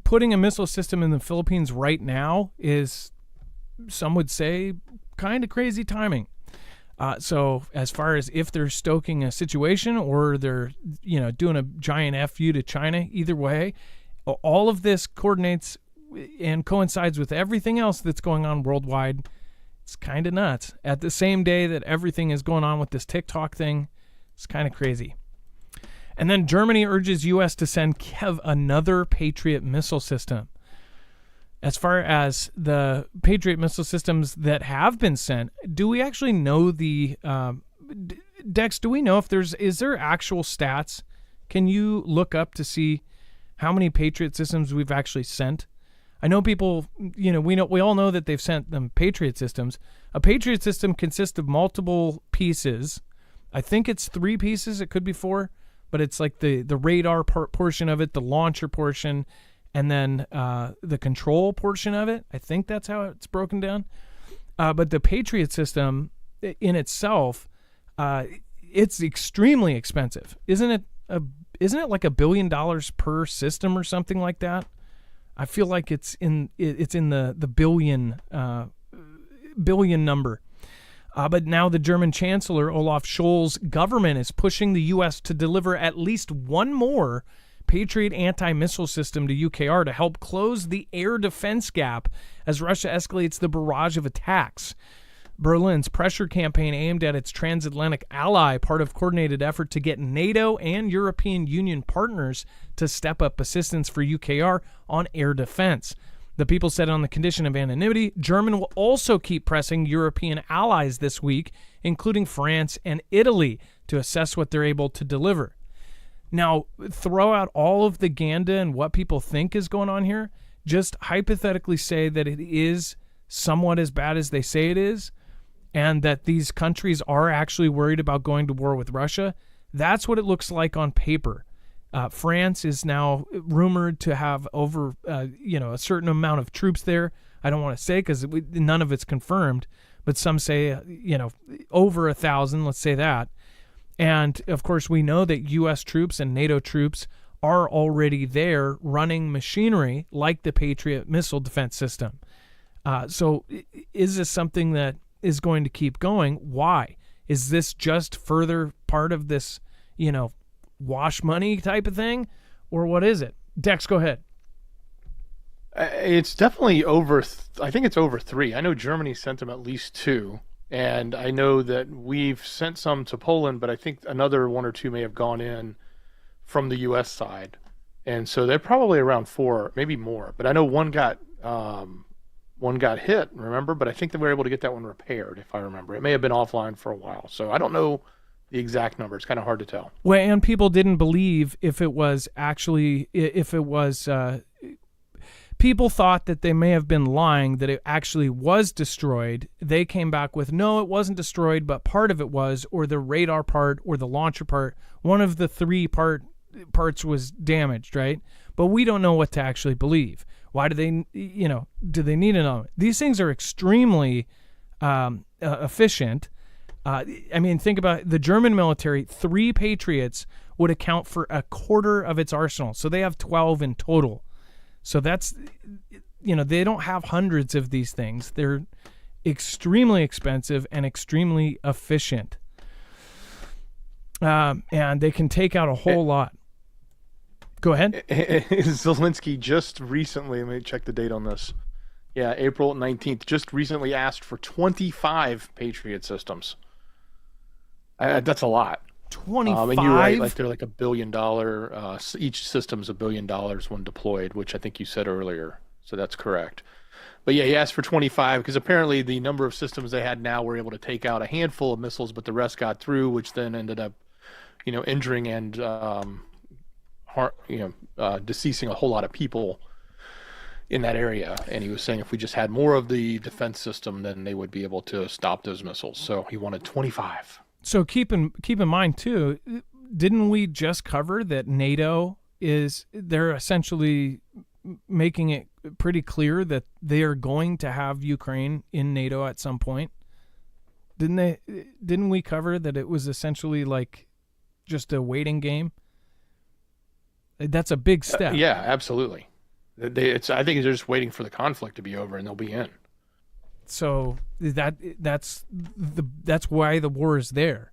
putting a missile system in the Philippines right now is, some would say, kind of crazy timing. So as far as if they're stoking a situation or they're, doing a giant FU to China, either way, all of this coordinates and coincides with everything else that's going on worldwide. It's kind of nuts. At the same day that everything is going on with this TikTok thing, it's kind of crazy. And then Germany urges U.S. to send Kiev another Patriot missile system. As far as the Patriot missile systems that have been sent, do we actually know the Dex? Do we know if is there actual stats? Can you look up to see how many Patriot systems we've actually sent? I know people, we all know that they've sent them Patriot systems. A Patriot system consists of multiple pieces. I think it's 3 pieces. It could be 4, but it's like the radar portion of it, the launcher portion, and then the control portion of it. I think that's how it's broken down. But the Patriot system in itself, it's extremely expensive. Isn't it like $1 billion per system or something like that? I feel like it's in the billion number. But now the German Chancellor Olaf Scholz's government is pushing the U.S. to deliver at least one more Patriot anti-missile system to UKR to help close the air defense gap as Russia escalates the barrage of attacks. Berlin's pressure campaign aimed at its transatlantic ally, part of coordinated effort to get NATO and European Union partners to step up assistance for UKR on air defense. The people said on the condition of anonymity, Germany will also keep pressing European allies this week, including France and Italy, to assess what they're able to deliver. Now, throw out all of the Ganda and what people think is going on here. Just hypothetically say that it is somewhat as bad as they say it is, and that these countries are actually worried about going to war with Russia. That's what it looks like on paper. France is now rumored to have over, a certain amount of troops there. I don't want to say because none of it's confirmed, but some say, over 1,000, let's say that. And, of course, we know that U.S. troops and NATO troops are already there running machinery like the Patriot missile defense system. So is this something that is going to keep going? Why? Is this just further part of this, wash money type of thing? Or what is it? Dex, go ahead. It's definitely over. I think it's over 3. I know Germany sent them at least 2. And I know that we've sent some to Poland, but I think another 1 or 2 may have gone in from the U.S. side. And so they're probably around 4, maybe more. But I know one got hit, remember? But I think they were able to get that one repaired, if I remember. It may have been offline for a while. So I don't know the exact number. It's kind of hard to tell. Well, and people didn't believe people thought that they may have been lying, that it actually was destroyed. They came back with, no, it wasn't destroyed, but part of it was, or the radar part or the launcher part. One of the 3 parts was damaged, right? But we don't know what to actually believe. Why do they, do they need another? These things are extremely efficient. Think about the German military. 3 Patriots would account for a quarter of its arsenal. So they have 12 in total. So that's, they don't have hundreds of these things. They're extremely expensive and extremely efficient. and they can take out a whole lot. Go ahead. Zelensky just recently, let me check the date on this. Yeah, April 19th, just recently asked for 25 Patriot systems. That's a lot. 25? And you're right, like they're like $1 billion. Each system's $1 billion when deployed, which I think you said earlier. So that's correct. But yeah, he asked for 25 because apparently the number of systems they had now were able to take out a handful of missiles, but the rest got through, which then ended up, injuring and deceasing a whole lot of people in that area. And he was saying if we just had more of the defense system, then they would be able to stop those missiles. So he wanted 25. So keep in mind too, didn't we just cover that NATO they're essentially making it pretty clear that they are going to have Ukraine in NATO at some point? Didn't we cover that it was essentially like just a waiting game? That's a big step. Yeah, absolutely. I think they're just waiting for the conflict to be over and they'll be in. So that's why the war is there.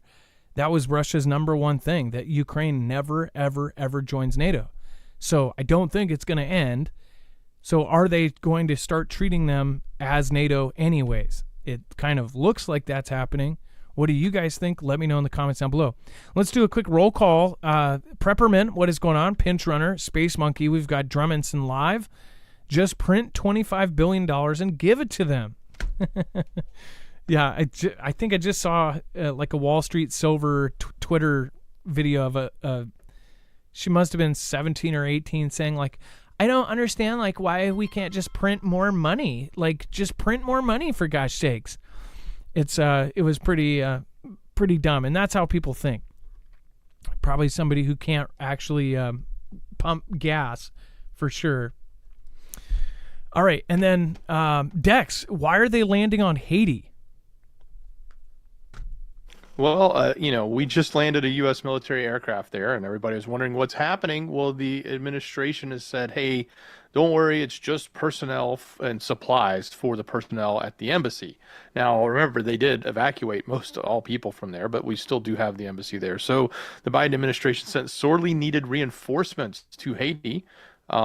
That was Russia's number one thing, that Ukraine never, ever, ever joins NATO. So I don't think it's going to end. So are they going to start treating them as NATO anyways? It kind of looks like that's happening. What do you guys think? Let me know in the comments down below. Let's do a quick roll call. Prepperman, what is going on? Pinch Runner, Space Monkey, we've got Drummondson live. Just print $25 billion and give it to them. Yeah, I think I just saw like a Wall Street Silver Twitter video of she must have been 17 or 18 saying like, I don't understand like why we can't just print more money. Like just print more money for gosh sakes. It was pretty dumb, and that's how people think. Probably somebody who can't actually pump gas for sure. All right, and then Dex, why are they landing on Haiti? Well, we just landed a U.S. military aircraft there, and everybody was wondering what's happening. Well, the administration has said, hey, don't worry, it's just personnel and supplies for the personnel at the embassy. Now, remember, they did evacuate all people from there, but we still do have the embassy there. So the Biden administration sent sorely needed reinforcements to Haiti.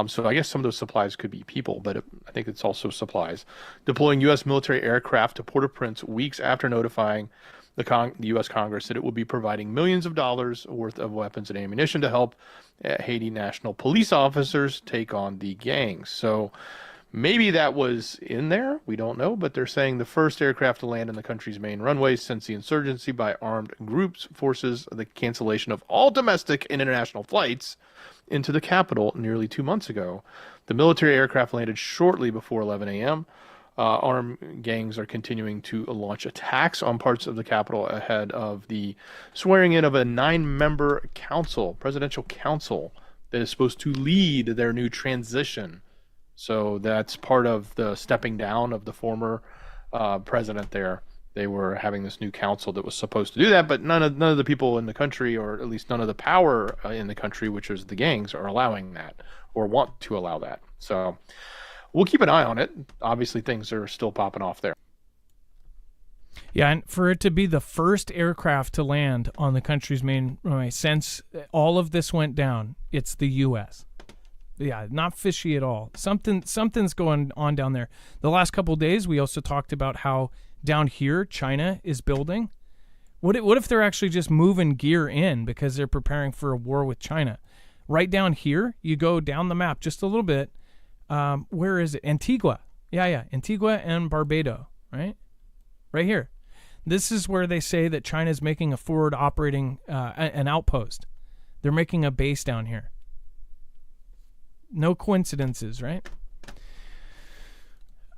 So I guess some of those supplies could be people, but I think it's also supplies. Deploying U.S. military aircraft to Port-au-Prince weeks after notifying the U.S. Congress that it will be providing millions of dollars worth of weapons and ammunition to help Haiti national police officers take on the gangs. So maybe that was in there. We don't know, but they're saying the first aircraft to land in the country's main runways since the insurgency by armed groups forces the cancellation of all domestic and international flights into the capital nearly 2 months ago. The military aircraft landed shortly before 11 a.m. Armed gangs are continuing to launch attacks on parts of the capital ahead of the swearing in of a 9-member presidential council that is supposed to lead their new transition. So that's part of the stepping down of the former president there. They were having this new council that was supposed to do that, but none of the people in the country, or at least none of the power in the country, which is the gangs, are allowing that or want to allow that. So we'll keep an eye on it. Obviously, things are still popping off there. Yeah, and for it to be the first aircraft to land on the country's main runway since all of this went down, it's the U.S. Yeah, not fishy at all. Something's going on down there. The last couple of days, we also talked about how down here China is building. What if they're actually just moving gear in because they're preparing for a war with China? Right down here, you go down the map just a little bit. Where is it? Antigua. Yeah. Antigua and Barbados, right? Right here. This is where they say that China is making a forward operating, an outpost. They're making a base down here. No coincidences, right?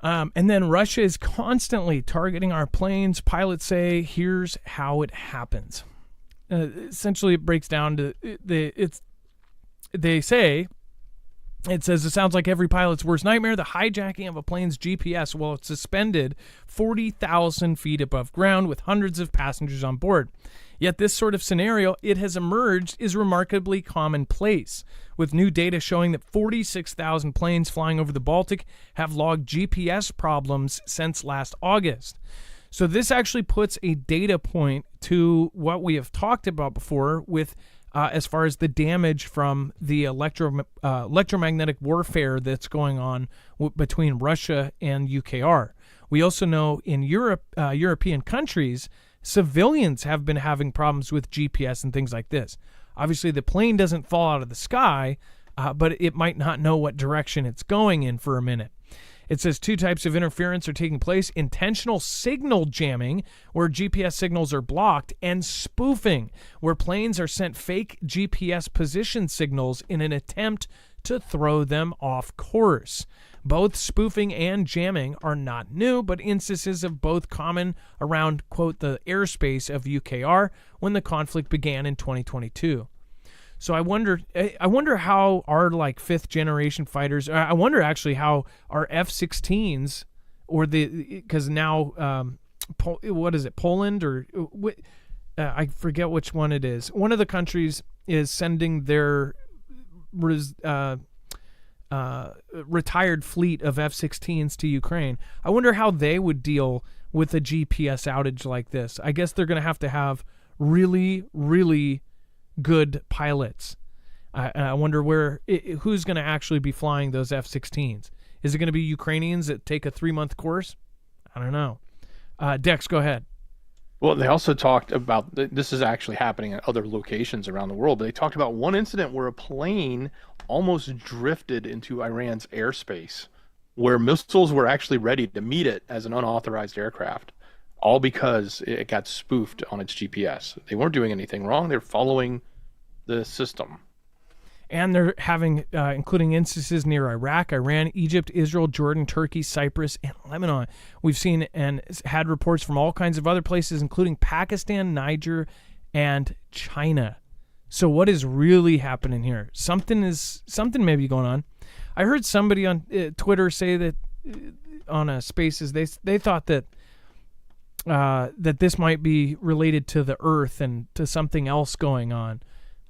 And then Russia is constantly targeting our planes. Pilots say, here's how it happens. Essentially, it breaks down to, they say, it says it sounds like every pilot's worst nightmare. The hijacking of a plane's GPS while it's suspended 40,000 feet above ground with hundreds of passengers on board. Yet this sort of scenario, it has emerged, is remarkably commonplace, with new data showing that 46,000 planes flying over the Baltic have logged GPS problems since last August. So this actually puts a data point to what we have talked about before with as far as the damage from the electromagnetic warfare that's going on between Russia and UKR. We also know in European countries, civilians have been having problems with GPS and things like this. Obviously, the plane doesn't fall out of the sky, but it might not know what direction it's going in for a minute. It says 2 types of interference are taking place: intentional signal jamming, where GPS signals are blocked, and spoofing, where planes are sent fake GPS position signals in an attempt to throw them off course. Both spoofing and jamming are not new, but instances of both common around, quote, the airspace of UKR when the conflict began in 2022. So I wonder how our like 5th generation fighters. I wonder actually how our F-16s because now what is it, Poland or I forget which one it is. One of the countries is sending their retired fleet of F-16s to Ukraine. I wonder how they would deal with a GPS outage like this. I guess they're going to have really, really good pilots. I wonder who's going to actually be flying those F-16s. Is it going to be Ukrainians that take a 3-month course? I don't know. Dex, go ahead. Well, they also talked about, this is actually happening at other locations around the world, but they talked about one incident where a plane almost drifted into Iran's airspace, where missiles were actually ready to meet it as an unauthorized aircraft, all because it got spoofed on its GPS. They weren't doing anything wrong. They're following the system. And they're having, including instances near Iraq, Iran, Egypt, Israel, Jordan, Turkey, Cyprus, and Lebanon. We've seen and had reports from all kinds of other places, including Pakistan, Niger, and China. So what is really happening here? Something may be going on. I heard somebody on Twitter say that on Spaces, they thought that that this might be related to the Earth and to something else going on.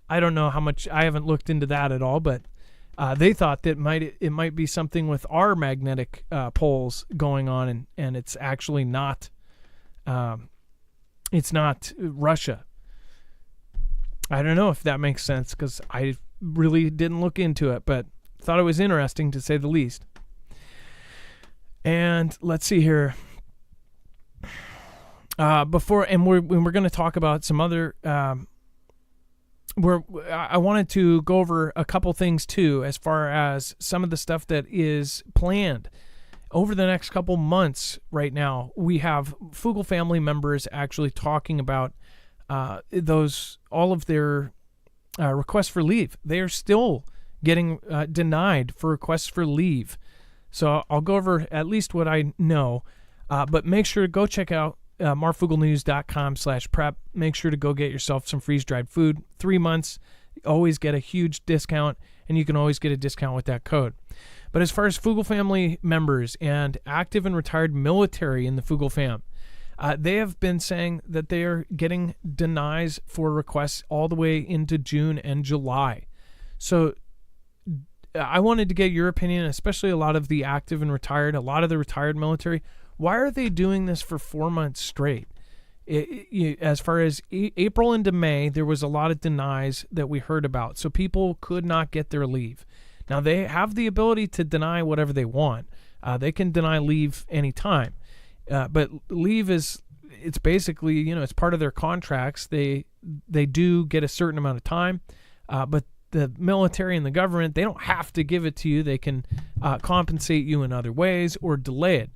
I don't know how much. I haven't looked into that at all, but they thought that it might be something with our magnetic poles going on, and it's actually not. It's not Russia. I don't know if that makes sense because I really didn't look into it, but thought it was interesting to say the least. And let's see here. We're going to talk about some other. I wanted to go over a couple things too, as far as some of the stuff that is planned over the next couple months. Right now, we have Fugel family members actually talking about all of their requests for leave. They are still getting denied for requests for leave. So I'll go over at least what I know, but make sure to go check out marfugelnews.com/prep. Make sure to go get yourself some freeze-dried food. 3 months, always get a huge discount, and you can always get a discount with that code. But as far as Fugel family members and active and retired military in the Fugel fam, they have been saying that they are getting denies for requests all the way into June and July. So I wanted to get your opinion, especially a lot of the active and retired, a lot of the retired military. Why are they doing this for 4 months straight? As far as April into May, there was a lot of denies that we heard about. So people could not get their leave. Now, they have the ability to deny whatever they want. They can deny leave anytime. But leave it's basically, it's part of their contracts. They do get a certain amount of time. But the military and the government, they don't have to give it to you. They can compensate you in other ways or delay it.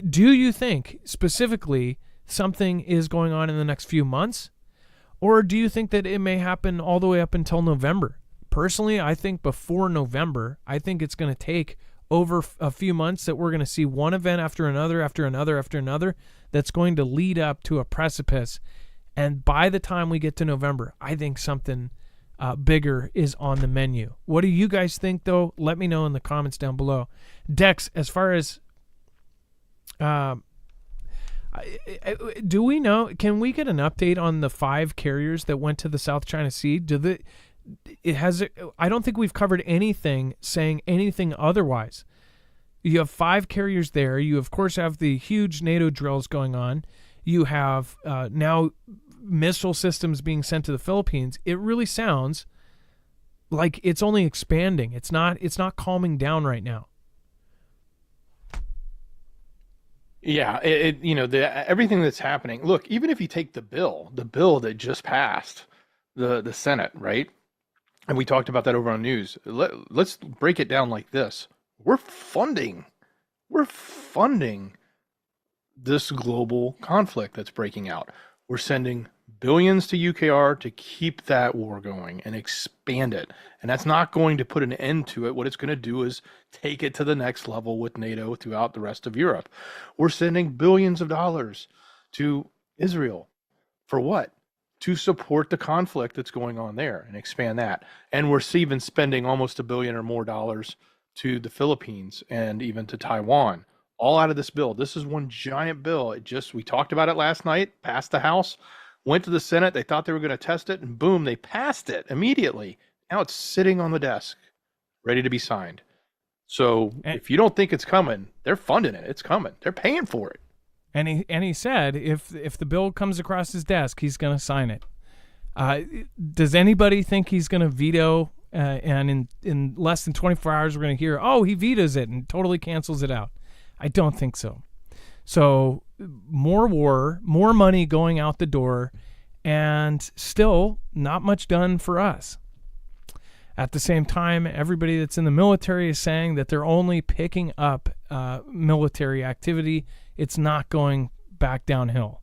Do you think specifically something is going on in the next few months? Or do you think that it may happen all the way up until November? Personally, I think before November, I think it's going to take over a few months that we're going to see one event after another, after another, after another, that's going to lead up to a precipice. And by the time we get to November, I think something bigger is on the menu. What do you guys think, though? Let me know in the comments down below. Dex, as far as do we know? Can we get an update on the 5 carriers that went to the South China Sea? I don't think we've covered anything saying anything otherwise. You have 5 carriers there. You, of course, have the huge NATO drills going on. You have now missile systems being sent to the Philippines. It really sounds like it's only expanding. It's not calming down right now. Yeah, everything that's happening. Look, even if you take the bill that just passed the Senate, right? And we talked about that over on news. Let's break it down like this. We're funding this global conflict that's breaking out. We're sending billions to UKR to keep that war going and expand it. And that's not going to put an end to it. What it's going to do is take it to the next level with NATO throughout the rest of Europe. We're sending billions of dollars to Israel. For what? To support the conflict that's going on there and expand that. And we're even spending almost $1 billion or more to the Philippines and even to Taiwan, all out of this bill. This is one giant bill. We talked about it last night, passed the House, went to the Senate. They thought they were going to test it, and boom, they passed it immediately. Now it's sitting on the desk, ready to be signed. So if you don't think it's coming, they're funding it. It's coming. They're paying for it. And he said if the bill comes across his desk, he's going to sign it. Does anybody think he's going to veto? And in less than 24 hours, we're going to hear, oh, he vetoes it and totally cancels it out. I don't think so. So more war, more money going out the door, and still not much done for us. At the same time, everybody that's in the military is saying that they're only picking up military activity. It's not going back downhill.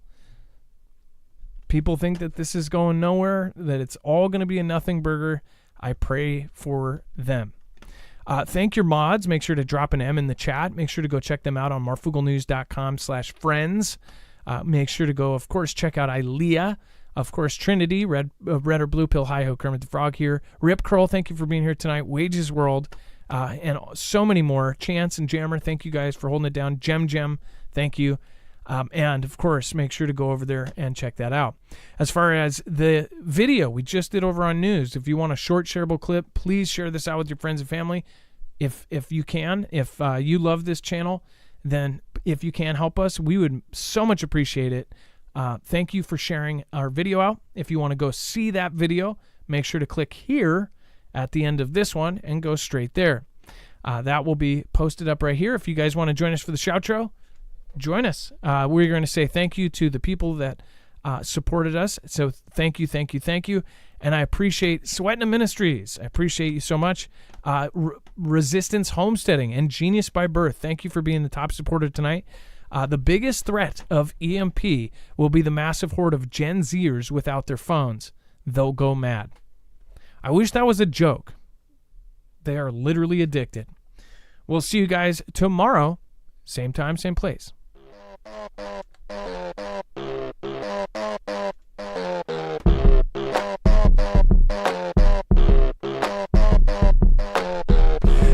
People think that this is going nowhere, that it's all going to be a nothing burger. I pray for them. Thank your mods. Make sure to drop an M in the chat. Make sure to go check them out on marfugglenews.com/friends. Make sure to go, of course, check out ILEA. Of course, Trinity, Red or Blue Pill, Hi-Ho, Kermit the Frog here. Rip Curl, thank you for being here tonight. Wages World, and so many more. Chance and Jammer, thank you guys for holding it down. Gem, thank you. And, of course, make sure to go over there and check that out. As far as the video we just did over on news, if you want a short shareable clip, please share this out with your friends and family. If you can, if you love this channel, then if you can help us, we would so much appreciate it. Thank you for sharing our video out. If you want to go see that video, make sure to click here at the end of this one and go straight there. That will be posted up right here. If you guys want to join us for the shoutro, join us. We're going to say thank you to the people that supported us. So thank you. And I appreciate Sweatin' Ministries. I appreciate you so much. Resistance Homesteading and Genius by Birth. Thank you for being the top supporter tonight. The biggest threat of EMP will be the massive horde of Gen Zers without their phones. They'll go mad. I wish that was a joke. They are literally addicted. We'll see you guys tomorrow. Same time, same place.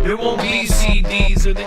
It won't be CDs or the